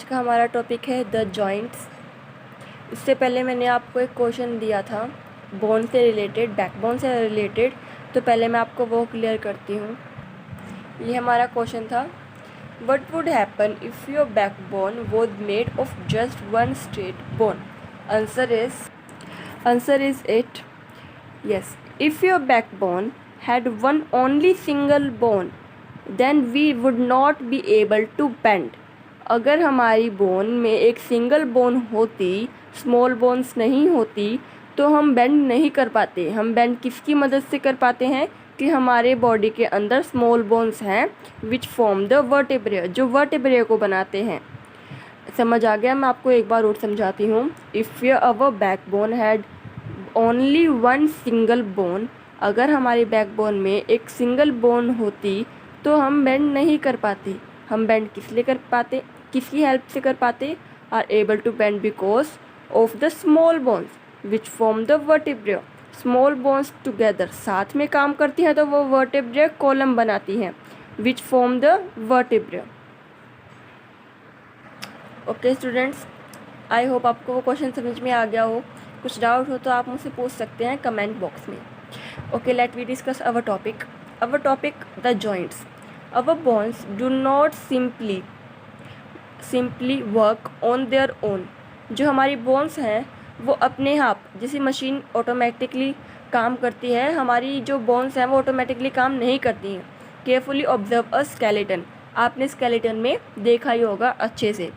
आज का हमारा टॉपिक है द जॉइंट्स। इससे पहले मैंने आपको एक क्वेश्चन दिया था बोन से रिलेटेड, बैकबोन से रिलेटेड, तो पहले मैं आपको वो क्लियर करती हूँ। ये हमारा क्वेश्चन था, what would happen if your backbone was made of just one straight bone? Answer is it yes, if your backbone had one only single bone then we would not be able to bend। अगर हमारी bone में एक single bone होती, small bones नहीं होती, तो हम bend नहीं कर पाते। हम बेंड किसकी मदद से कर पाते हैं कि हमारे बॉडी के अंदर स्मॉल बोन्स हैं विच फॉर्म द वर्टेब्रे, जो वर्टेब्रे को बनाते हैं। समझ आ गया? मैं आपको एक बार और समझाती हूँ। If our backbone had only one single bone, अगर हमारी बैकबोन में एक सिंगल बोन होती तो हम बेंड नहीं कर पाते। हम बेंड किस लिए कर पाते, किसकी हेल्प से कर पाते? Are able to bend because of the small bones which form the vertebrae. Small bones together साथ में काम करती हैं तो वो वर्टेब्रे कॉलम बनाती हैं विच form the vertebrae. Okay students, I hope आपको वो क्वेश्चन समझ में आ गया हो। कुछ डाउट हो तो आप मुझसे पूछ सकते हैं कमेंट बॉक्स में। Okay, let we discuss our topic. Our topic, the joints. Our bones do not simply work on their own. जो हमारी बोन्स हैं वो अपने आप, जैसे मशीन ऑटोमेटिकली काम करती है, हमारी जो बोन्स हैं वो ऑटोमेटिकली काम नहीं करती हैं। Carefully observe a skeleton. आपने स्केलेटन में देखा ही होगा अच्छे से।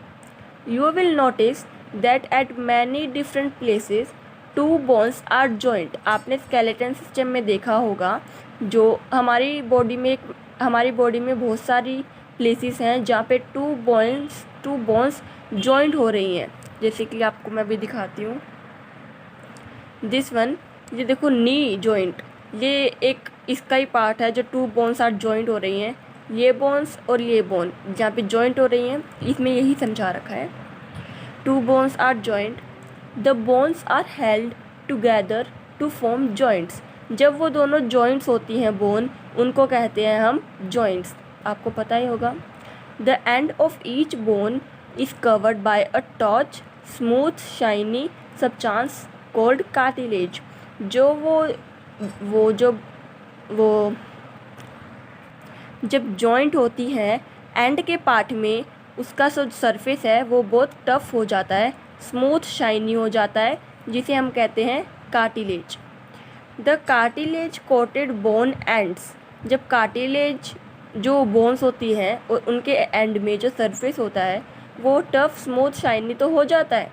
You will notice that at many different places two bones are joint. आपने स्केलेटन सिस्टम में देखा होगा जो हमारी बॉडी में बहुत सारी प्लेसेस हैं जहाँ पे टू बोन्स जॉइंट हो रही हैं। जैसे कि आपको मैं भी दिखाती हूँ, दिस वन, ये देखो नी जॉइंट, ये एक इसका ही पार्ट है जो टू बोन्स आर जॉइंट हो रही हैं। ये बोन्स और ये बोन जहाँ पे जॉइंट हो रही हैं, इसमें यही समझा रखा है, two bones are joint. The bones are held together to form joints. जब वो दोनों जॉइंट्स होती हैं बोन, उनको कहते हैं हम जॉइंट्स। आपको पता ही होगा। The end of each bone is covered by a टॉच smooth shiny substance called cartilage. जब जॉइंट होती है, एंड के पार्ट में उसका जो सरफेस है वो बहुत टफ हो जाता है, स्मूथ शाइनी हो जाता है, जिसे हम कहते हैं cartilage. The cartilage coated bone ends. जब कार्टिलेज जो बोन्स होती है और उनके एंड में जो सरफेस होता है वो टफ स्मूथ शाइनी तो हो जाता है,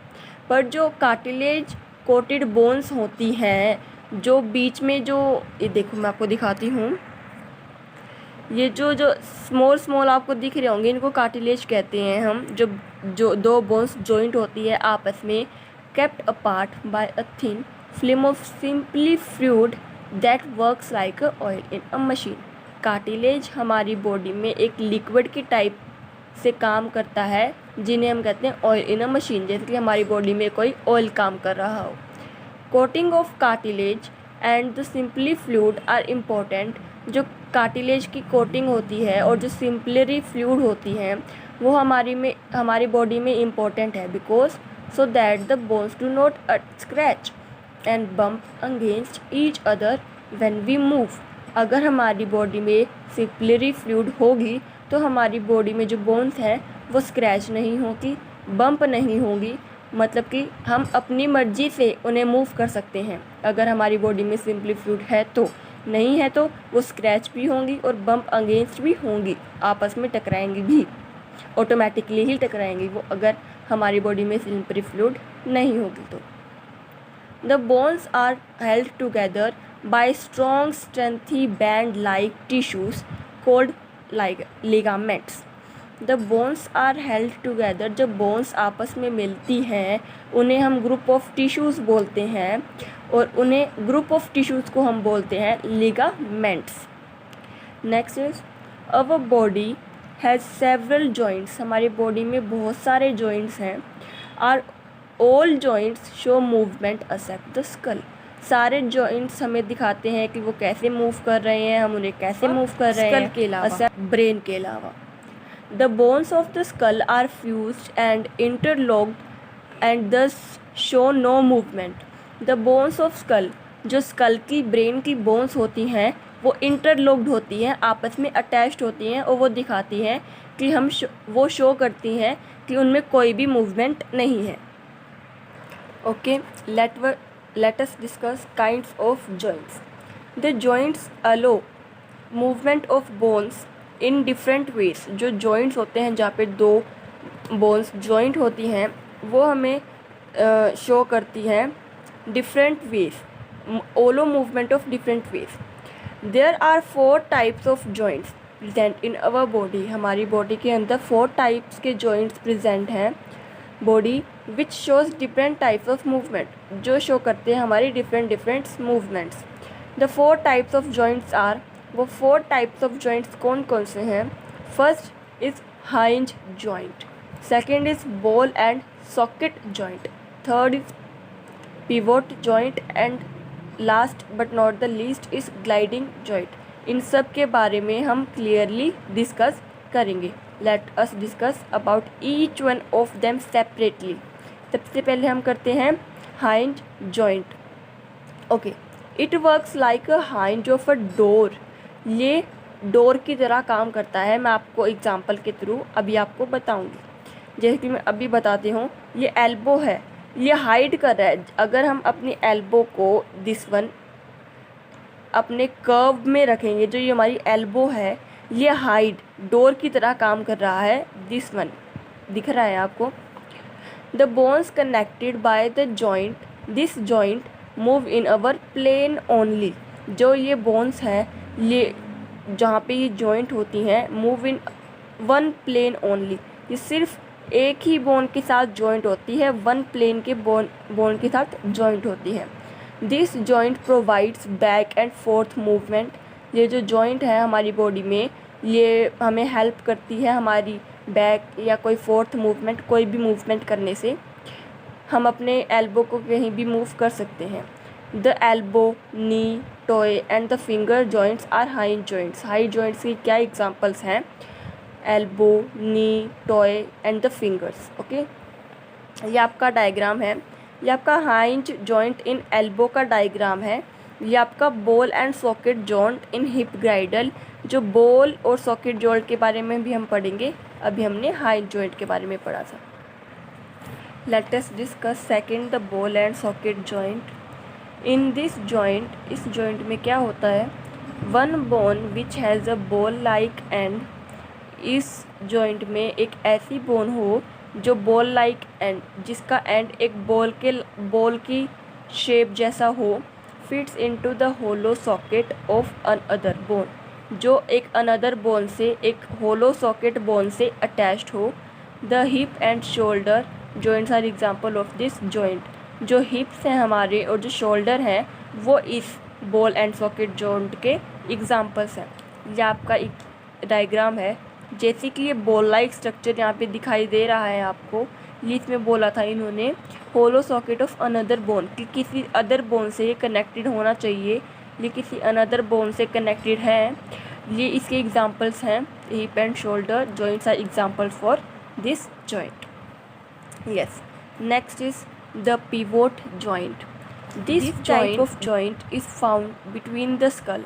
पर जो कार्टिलेज कोटेड बोन्स होती हैं, जो बीच में जो, ये देखो मैं आपको दिखाती हूँ, ये जो स्मॉल आपको दिख रहे होंगे, इनको कार्टिलेज कहते हैं हम। जो दो बोन्स जॉइंट होती है आपस में, kept apart by a thin film of synovial fluid that works like a oil in a machine. Cartilage हमारी बॉडी में एक लिक्विड की टाइप से काम करता है, जिन्हें हम कहते हैं ऑयल इन अ मशीन, जैसे कि हमारी बॉडी में कोई ऑयल काम कर रहा हो। Coating of cartilage and the synovial fluid are important. जो कार्टिलेज की कोटिंग होती है और जो सिंपली फ्लूइड होती हैं वो हमारी बॉडी में इम्पोर्टेंट है, because so that the bones do not scratch and bump against each other when we move. अगर हमारी बॉडी में सिंपली फ्लूइड होगी तो हमारी बॉडी में जो बोन्स हैं वो स्क्रैच नहीं होगी, बम्प नहीं होगी, मतलब कि हम अपनी मर्जी से उन्हें मूव कर सकते हैं। अगर हमारी बॉडी में सिंपली फ्लूइड है तो, नहीं है तो वो स्क्रैच भी होंगी और बम्प अगेंस्ट भी होंगी, आपस में टकराएंगी भी, ऑटोमेटिकली ही टकराएंगी वो, अगर हमारी बॉडी में सिंपली फ्लूइड नहीं होगी तो। The bones are held together by strong stringy band like tissues called like ligaments. The bones are held together. जब बोन्स आपस में मिलती हैं उन्हें हम ग्रुप ऑफ टिश्यूज़ बोलते हैं, और उन्हें ग्रुप ऑफ टिश्यूज़ को हम बोलते हैं ligaments. Next is our body has several joints. हमारी बॉडी में बहुत सारे जॉइंट्स हैं। Are all joints show movement except the skull. सारे जॉइंट्स हमें दिखाते हैं कि वो कैसे मूव कर रहे हैं, हम उन्हें कैसे मूव कर रहे हैं, स्कल के अलावा, ब्रेन के अलावा। The bones of the skull are fused and interlocked and thus show no movement. The bones of skull, जो स्कल की ब्रेन की बोन्स होती हैं वो इंटरलॉक्ड होती हैं, आपस में अटैच्ड होती हैं और वो दिखाती हैं कि वो शो करती हैं कि उनमें कोई भी मूवमेंट नहीं है। Okay, let us discuss kinds of joints. The joints allow movement of bones in different ways. जो joints होते हैं जहाँ पे दो bones joint होती हैं वो हमें show करती हैं different ways, allow movement of different ways. There are 4 types of joints present in our body. हमारी body के अंदर 4 types के joints present हैं body which shows different types of movement, जो show करते हैं हमारी different movements. The 4 types of joints are, वो 4 types of joints कौन कौन से हैं? First is hinge joint, second is ball and socket joint, third is pivot joint and last but not the least is gliding joint. इन सब के बारे में हम clearly discuss करेंगे. Let us discuss about each one of them separately. सबसे पहले हम करते हैं hinge joint. Okay, it works like a hinge of a door. ये डोर की तरह काम करता है. मैं आपको एग्जाम्पल के थ्रू अभी आपको बताऊंगी. जैसे कि मैं अभी बताती हूँ, ये एल्बो है, ये हाइड कर रहा है. अगर हम अपनी एल्बो को दिस वन अपने कर्व में रखेंगे, जो ये हमारी एल्बो है ये हाइड डोर की तरह काम कर रहा है. दिस वन दिख रहा है आपको. The bones connected by the joint, this joint move in our plane only. जो ये बोन्स हैं ये जहाँ पे ये जॉइंट होती हैं move in one plane only. ये सिर्फ एक ही बोन के साथ जॉइंट होती है, वन प्लेन के बोन के साथ जॉइंट होती है. This joint provides back and fourth movement. ये जो जॉइंट है हमारी बॉडी में ये हमें हेल्प करती है हमारी बैक या कोई फोर्थ मूवमेंट, कोई भी मूवमेंट करने से हम अपने एल्बो को कहीं भी मूव कर सकते हैं. The elbow, knee, toe and the finger joints are hinge joints. Hinge joints की क्या एग्जांपल्स हैं? Elbow, knee, toe and the fingers. Okay, ये आपका डायग्राम है. ये आपका हाइंज जॉइंट इन एल्बो का डायग्राम है. ये आपका ball and socket joint in hip girdle. जो बॉल और सॉकेट जॉइंट के बारे में भी हम पढ़ेंगे. अभी हमने हाइंज जॉइंट के बारे में पढ़ा था. Let us discuss second the ball and socket joint. In this joint, इस जॉइंट में क्या होता है? One bone which has a ball like end. इस जॉइंट में एक ऐसी बोन हो जो बॉल लाइक एंड, जिसका एंड एक बॉल की शेप जैसा हो. Fits into the hollow socket of another bone, जो एक अनदर बोन से, एक होलो सॉकेट बोन से अटैच्ड हो. The hip and shoulder joints are example of this joint. जो हिप्स हैं हमारे और जो शोल्डर हैं वो इस बॉल एंड सॉकेट जॉइंट के एग्जांपल्स हैं. ये आपका एक डायग्राम है. जैसे कि ये बॉल लाइक स्ट्रक्चर यहाँ पे दिखाई दे रहा है आपको, ये इसमें बोला था इन्होंने होलो सॉकेट ऑफ अनदर बोन, कि किसी अदर बोन से ये कनेक्टेड होना चाहिए. ये किसी अनदर बोन से कनेक्टेड है. ये इसके एग्जांपल्स हैं. Hip and shoulder joints are example for this joint. Yes, next is the pivot joint. This type of joint is found between the skull.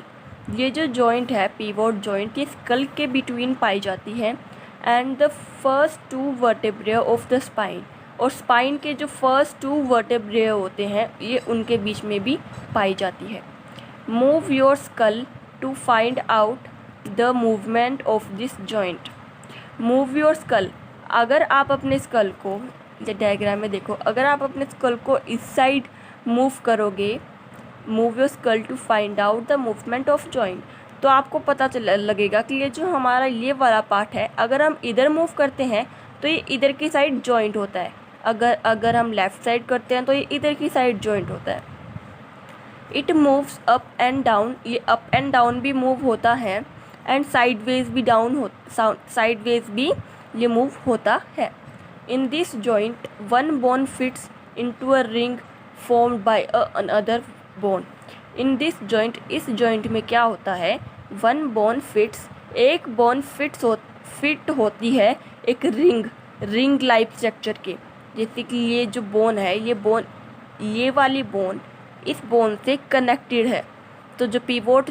ये जो जॉइंट है पिवोट जॉइंट, ये skull के बिटवीन पाई जाती है and the first 2 vertebrae of the spine. और spine के जो फर्स्ट 2 वर्टेब्रे होते हैं ये उनके बीच में भी पाई जाती है. Move your skull to find out the movement of this joint. Move your skull, अगर आप अपने स्कल को, ये डायग्राम में देखो, अगर आप अपने स्कल को इस साइड मूव करोगे, move your skull to find out the movement of joint, तो आपको पता लगेगा कि ये जो हमारा ये वाला पार्ट है अगर हम इधर मूव करते हैं तो ये इधर की साइड जॉइंट होता है. अगर हम लेफ़्ट साइड करते हैं तो ये इधर की साइड जॉइंट होता है. It moves up and down, ये अप एंड डाउन भी मूव होता है एंड साइडवेज भी साइडवेज भी ये मूव होता है. इन this joint one bone fits into a ring formed by another bone. In this joint, इस जॉइंट में क्या होता है? वन बोन फिट्स, एक बोन फिट होती है एक रिंग लाइक स्ट्रक्चर के। जैसे कि ये जो बोन है, ये वाली बोन इस बोन से कनेक्टेड है। तो जो पिवोट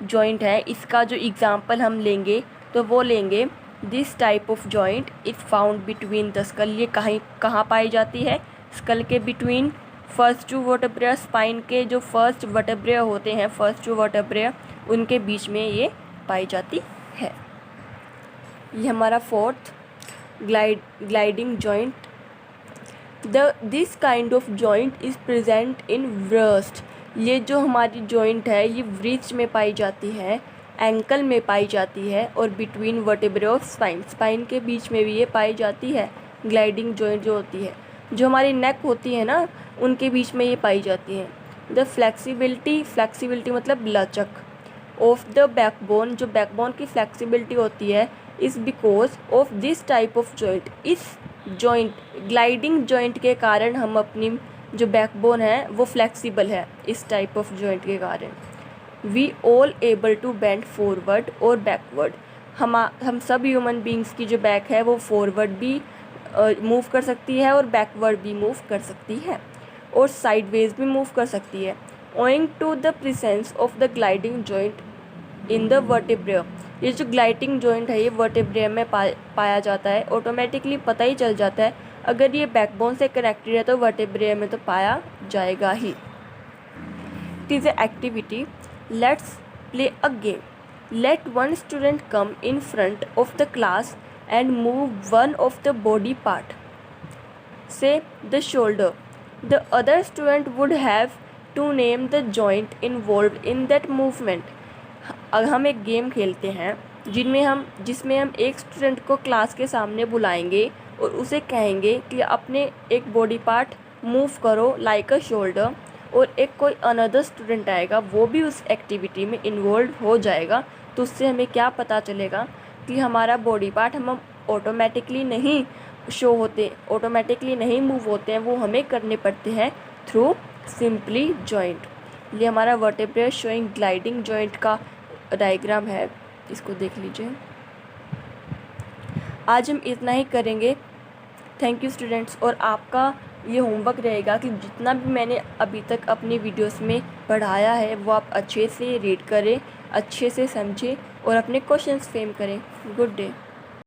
जॉइंट है, इसका जो एग्जांपल हम लेंगे तो वो लेंगे this type of joint is found between the skull. ये कहाँ पाई जाती है? स्कल के between first two vertebra, spine के जो फर्स्ट वर्टेब्रा होते हैं, फर्स्ट टू वर्टेब्रा, उनके बीच में ये पाई जाती है। ये हमारा fourth gliding joint. This kind of joint is present in wrist. ये जो हमारी जॉइंट है ये व्रिस्ट में पाई जाती है, एंकल में पाई जाती है और बिटवीन वर्टेब्रे ऑफ स्पाइन के बीच में भी ये पाई जाती है। ग्लाइडिंग जॉइंट जो होती है, जो हमारी नेक होती है ना, उनके बीच में ये पाई जाती है। द फ्लेक्सिबिलिटी मतलब लचक ऑफ द बैकबोन, जो बैकबोन की फ्लेक्सिबिलिटी होती है is because of this type of joint. इस जॉइंट ग्लाइडिंग जॉइंट के कारण हम अपनी जो बैकबोन है वो फ्लेक्सिबल है, इस टाइप ऑफ जॉइंट के कारण। We all able to bend forward और बैकवर्ड। हम सब ह्यूमन बींग्स की जो बैक है वो फॉरवर्ड भी मूव कर सकती है और बैकवर्ड भी मूव कर सकती है और साइडवेज भी मूव कर सकती है। Owing to the presence of the gliding joint in the vertebra. ये जो ग्लाइडिंग जॉइंट है ये वर्टेब्रा में पाया जाता है। ऑटोमेटिकली पता ही चल जाता है, अगर ये बैकबोन से कनेक्टेड है तो वर्टेब्रा में तो पाया जाएगा ही। It is a activity. Let's play a game. Let one student come in front of the class and move one of the body part, say the shoulder. The other student would have to name the joint involved in that movement. अब हम एक game खेलते हैं जिसमें हम एक student को class के सामने बुलाएंगे और उसे कहेंगे कि अपने एक बॉडी पार्ट मूव करो लाइक अ शोल्डर, और एक कोई अनदर स्टूडेंट आएगा वो भी उस एक्टिविटी में इन्वॉल्व हो जाएगा। तो उससे हमें क्या पता चलेगा कि हमारा बॉडी पार्ट हम ऑटोमेटिकली नहीं मूव होते हैं, वो हमें करने पड़ते हैं थ्रू सिंपली जॉइंट। ये हमारा वर्टेब्रा शोइंग ग्लाइडिंग जॉइंट का डायग्राम है, इसको देख लीजिए। आज हम इतना ही करेंगे। Thank you students. और आपका ये होमवर्क रहेगा कि जितना भी मैंने अभी तक अपनी वीडियोस में पढ़ाया है वो आप अच्छे से रीड करें, अच्छे से समझें और अपने क्वेश्चंस फ्रेम करें। Good day.